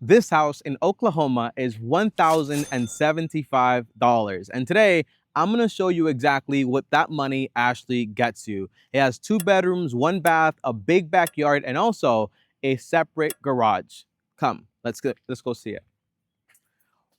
This house in Oklahoma is $1,075. And today, I'm going to show you exactly what that money actually gets you. It has 2 bedrooms, 1 bath, a big backyard, and also a separate garage. Come, let's go see it.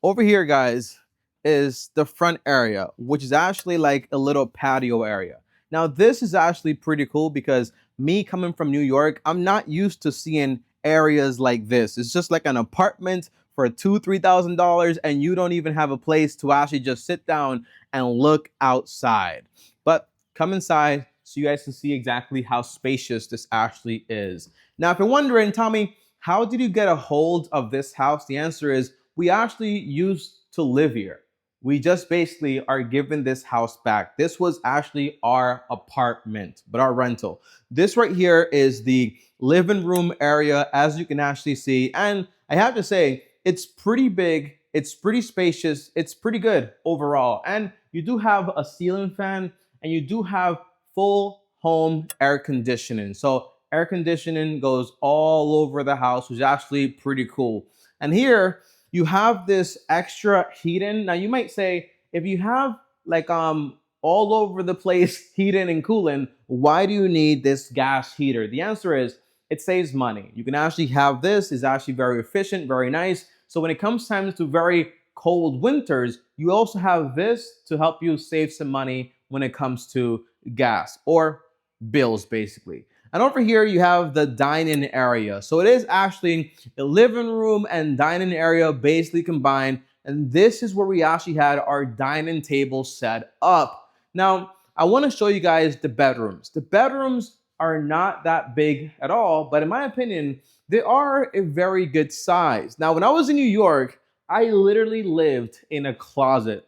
Over here, guys, is the front area, which is actually like a little patio area. Now, this is actually pretty cool because me coming from New York, I'm not used to seeing areas like this. It's just like an apartment for $2,000, $3,000, and you don't even have a place to actually just sit down and look outside. But come inside so you guys can see exactly how spacious this actually is. Now, if you're wondering, Tommy, how did you get a hold of this house? The answer is we actually used to live here. We just basically are given this house back. This was actually our apartment, but our rental. This right here is the living room area, as you can actually see. And I have to say, it's pretty big, it's pretty spacious, it's pretty good overall. And you do have a ceiling fan and you do have full home air conditioning. So air conditioning goes all over the house, which is actually pretty cool. And here, you have this extra heating. Now you might say, if you have like all over the place heating and cooling, why do you need this gas heater? The answer is it saves money. You can actually have this, is actually very efficient, very nice. So when it comes time to very cold winters, you also have this to help you save some money when it comes to gas or bills basically. And over here, you have the dining area. So it is actually a living room and dining area basically combined. And this is where we actually had our dining table set up. Now, I want to show you guys the bedrooms. The bedrooms are not that big at all, but in my opinion, they are a very good size. Now, when I was in New York, I literally lived in a closet.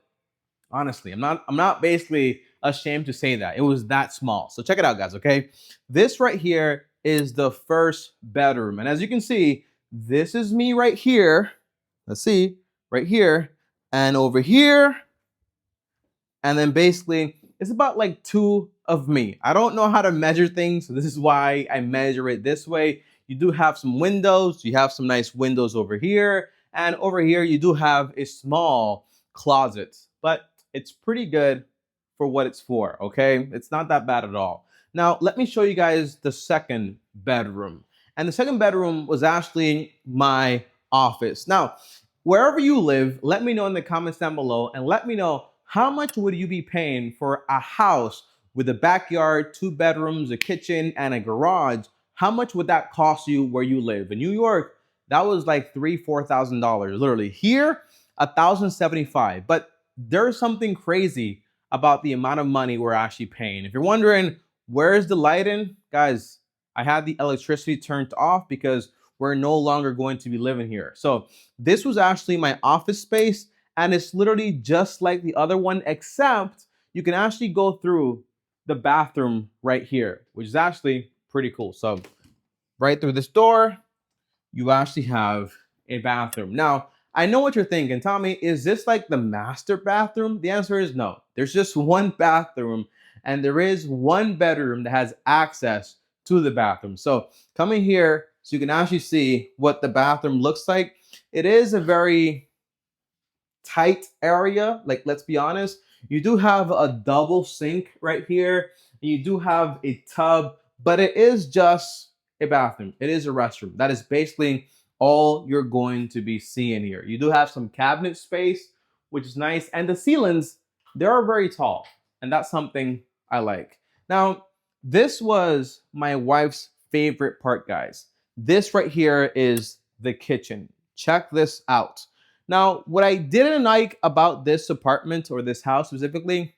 Honestly, I'm not basically ashamed to say that. It was that small. So check it out, guys, okay? This right here is the first bedroom. And as you can see, this is me right here. Let's see, right here and over here. And then basically, it's about like 2 of me. I don't know how to measure things, so this is why I measure it this way. You do have some windows. You have some nice windows over here. And over here, you do have a small closet. But it's pretty good for what it's for, okay? It's not that bad at all. Now, let me show you guys the second bedroom. And the second bedroom was actually my office. Now, wherever you live, let me know in the comments down below and let me know how much would you be paying for a house with a backyard, 2 bedrooms, a kitchen, and a garage. How much would that cost you where you live? In New York, that was like $3,000-$4,000. Literally here, $1,075. But there's something crazy about the amount of money we're actually paying. If you're wondering, where's the lighting? Guys, I had the electricity turned off because we're no longer going to be living here. So this was actually my office space, and it's literally just like the other one, except you can actually go through the bathroom right here, which is actually pretty cool. So right through this door, you actually have a bathroom. Now, I know what you're thinking, Tommy, is this like the master bathroom? The answer is no. There's just one bathroom, and there is one bedroom that has access to the bathroom. So come in here so you can actually see what the bathroom looks like. It is a very tight area. Like, let's be honest, you do have a double sink right here. And you do have a tub, but it is just a bathroom. It is a restroom. That is basically all you're going to be seeing here. You do have some cabinet space, which is nice. And the ceilings, they are very tall. And that's something I like. Now, this was my wife's favorite part, guys. This right here is the kitchen. Check this out. Now, what I didn't like about this apartment or this house specifically,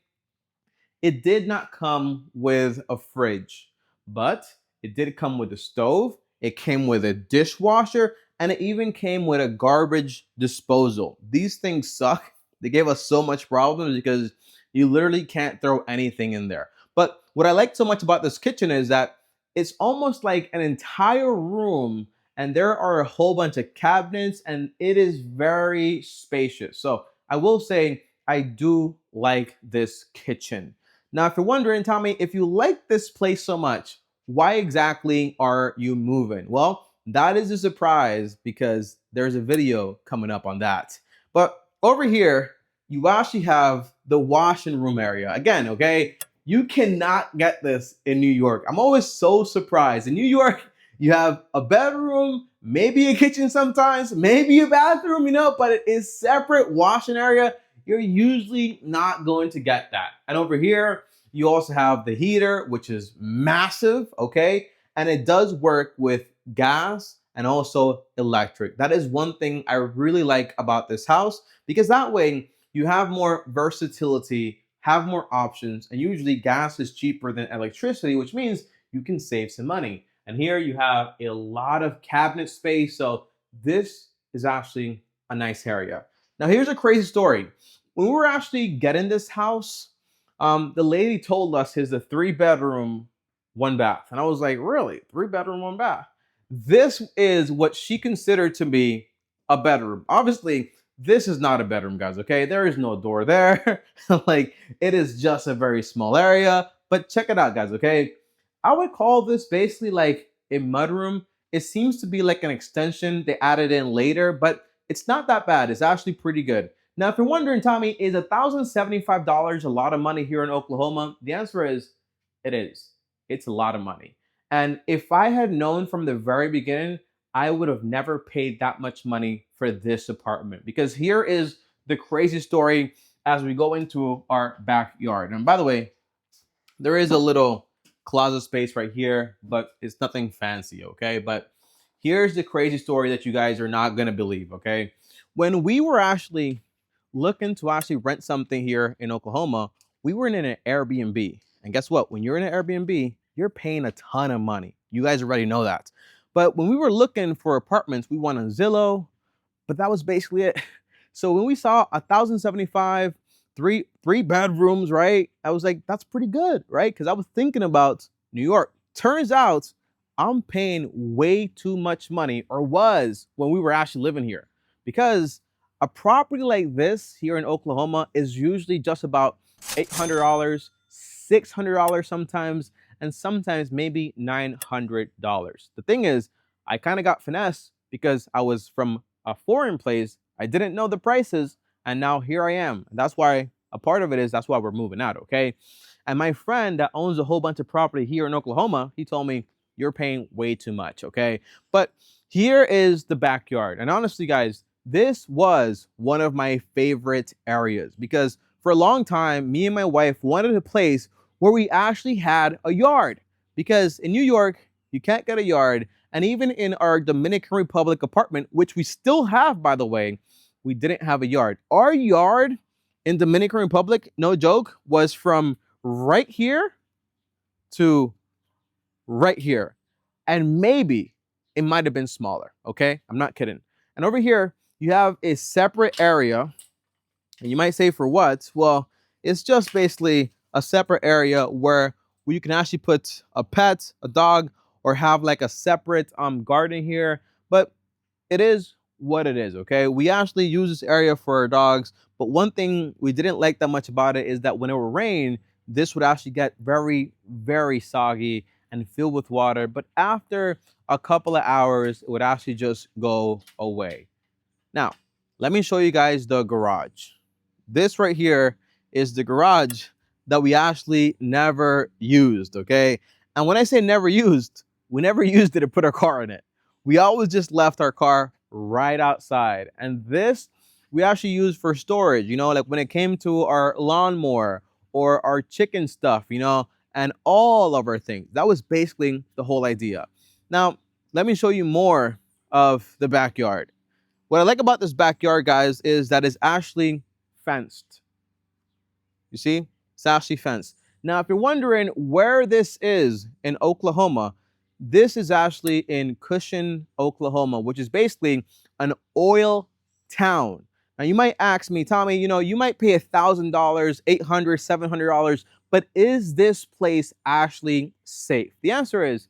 it did not come with a fridge, but it did come with a stove. It came with a dishwasher, and it even came with a garbage disposal. These things suck. They gave us so much problems because you literally can't throw anything in there. But what I like so much about this kitchen is that it's almost like an entire room, and there are a whole bunch of cabinets, and it is very spacious. So I will say I do like this kitchen. Now, if you're wondering, Tommy, if you like this place so much, why exactly are you moving? Well, that is a surprise because there's a video coming up on that. But over here, you actually have the washing room area. Again, okay, you cannot get this in New York. I'm always so surprised. In New York, you have a bedroom, maybe a kitchen sometimes, maybe a bathroom, but it is separate washing area. You're usually not going to get that. And over here, you also have the heater, which is massive, okay? And it does work with gas and also electric. That is one thing I really like about this house, because that way you have more versatility, have more options, and usually gas is cheaper than electricity, which means you can save some money. And here you have a lot of cabinet space, so this is actually a nice area. Now here's a crazy story. When we were actually getting this house, the lady told us it's a 3-bedroom, 1 bath. And I was like, really? 3-bedroom, 1 bath? This is what she considered to be a bedroom. Obviously, this is not a bedroom, guys, okay? There is no door there. Like, it is just a very small area. But check it out, guys, okay? I would call this basically like a mudroom. It seems to be like an extension they added in later, but it's not that bad. It's actually pretty good. Now, if you're wondering, Tommy, is $1,075 a lot of money here in Oklahoma? The answer is, it is. It's a lot of money. And if I had known from the very beginning, I would have never paid that much money for this apartment. Because here is the crazy story as we go into our backyard. And by the way, there is a little closet space right here, but it's nothing fancy, okay? But here's the crazy story that you guys are not gonna believe, okay? When we were actually looking to actually rent something here in Oklahoma, we were in an Airbnb. And guess what? When you're in an Airbnb, you're paying a ton of money. You guys already know that. But when we were looking for apartments, we went on Zillow, but that was basically it. So when we saw 1,075, three bedrooms, right? I was like, that's pretty good, right? Because I was thinking about New York. Turns out I'm paying way too much money, or was when we were actually living here. Because a property like this here in Oklahoma is usually just about $800, $600 sometimes, and sometimes maybe $900. The thing is, I kind of got finessed because I was from a foreign place. I didn't know the prices, and now here I am. And that's why a part of it is that's why we're moving out, okay? And my friend that owns a whole bunch of property here in Oklahoma, he told me, you're paying way too much, okay? But here is the backyard. And honestly, guys, this was one of my favorite areas because for a long time, me and my wife wanted a place where we actually had a yard. Because in New York, you can't get a yard. And even in our Dominican Republic apartment, which we still have, by the way, we didn't have a yard. Our yard in Dominican Republic, no joke, was from right here to right here. And maybe it might have been smaller, okay? I'm not kidding. And over here, you have a separate area. And you might say, for what? Well, it's just basically a separate area where you can actually put a pet, a dog, or have like a separate garden here. But it is what it is, okay? We actually use this area for our dogs, but one thing we didn't like that much about it is that when it would rain, this would actually get very, very soggy and filled with water. But after a couple of hours, it would actually just go away. Now, let me show you guys the garage. This right here is the garage that we actually never used, okay? And when I say never used, we never used it to put our car in it. We always just left our car right outside. And this we actually use for storage, like when it came to our lawnmower or our chicken stuff, and all of our things. That was basically the whole idea. Now, let me show you more of the backyard. What I like about this backyard, guys, is that it's actually fenced. You see? It's actually fenced. Now, if you're wondering where this is in Oklahoma, this is actually in Cushing, Oklahoma, which is basically an oil town. Now, you might ask me, Tommy, you might pay $1,000, $800, $700, but is this place actually safe? The answer is,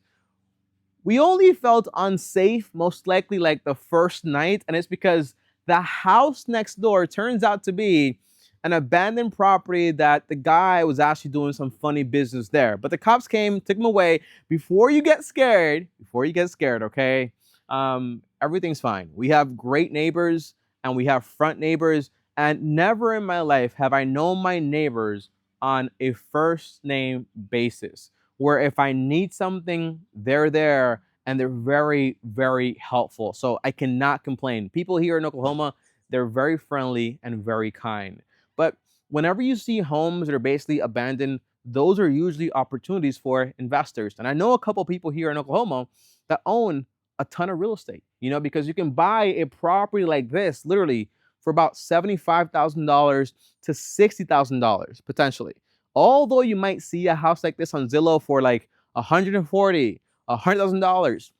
we only felt unsafe most likely like the first night, and it's because the house next door turns out to be an abandoned property that the guy was actually doing some funny business there. But the cops came, took him away. Before you get scared, okay? everything's fine. We have great neighbors and we have front neighbors, and never in my life have I known my neighbors on a first name basis, where if I need something, they're there and they're very, very helpful. So I cannot complain. People here in Oklahoma, they're very friendly and very kind. But whenever you see homes that are basically abandoned, those are usually opportunities for investors. And I know a couple people here in Oklahoma that own a ton of real estate, because you can buy a property like this literally for about $75,000 to $60,000 potentially. Although you might see a house like this on Zillow for like $140,000, $100,000,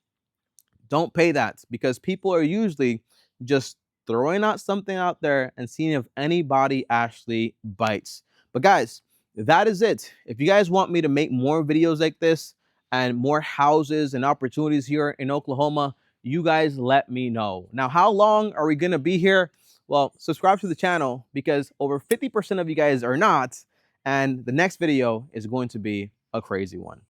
don't pay that, because people are usually just throwing out something out there and seeing if anybody actually bites. But guys, that is it. If you guys want me to make more videos like this and more houses and opportunities here in Oklahoma, you guys let me know. Now, how long are we going to be here? Well, subscribe to the channel, because over 50% of you guys are not. And the next video is going to be a crazy one.